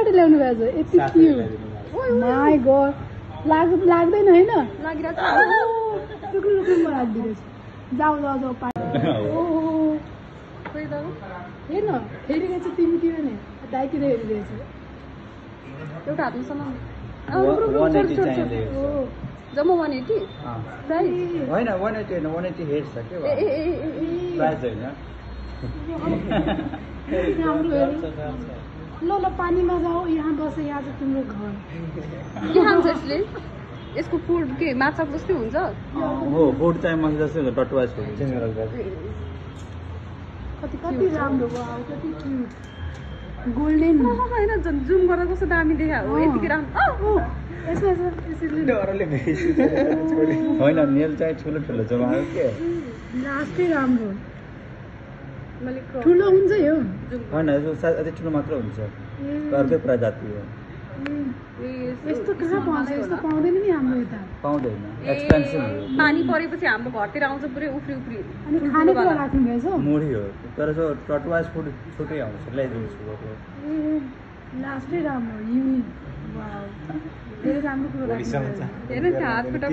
कहाँबाट ल्याउनु भएको छ यति क्युट माई गॉड लाग्दैन हैन लागिरहेको रुक्नु राखिदिनुहोस् जाऊ ओहो खोइ त हेर्न हेरिरहेछ तिमीतिर नै दाइतिर हेरिरहेछ एउटा हातमा समान 180 चाहिँदै जम्मा 180 प्राइस होइन 180 होइन 180 हेड छ के प्राइस होइन राम्रो हेर्नु ल पानीमा जाऊ यहाँ बस यहाँ चाहिँ तिम्रो घर के खान्छ यसले यसको फुड के माछाको जस्तै हुन्छ हो फुड चाहिँ माछा जस्तै हुन्छ टटवाइज फुड कति राम्रो वाउ कति क्युट गोल्डन होइन जुम गर्दा कस्तो दामी देखा हो यतिकै राम्रो होइन नेल चाहिँ ठुलो ठुलो छ के लास्टै राम्रो ठुलो हुन्छ यो होइन अझै ठुलो मात्र हुन्छ अर्कै प्रजाति हो यस्तो कहाँ पाउँछ यस्तो पाउँदैन नि हाम्रो यता पाउँदैन एक्सपेन्सिभ हो पानी परेपछि हाम्रो घरतिर आउँछ पुरै उफ्री अनि खानेकुरा राख्नु भएछ मुढी हो तर जो टटवाइज फुड छुट्टै आउँछ ल्याइदिन्छु लास्टै राम्रो युनिक वाउ धेरै राम्रो कुरो राख्नु हेर्न हात खुट्टा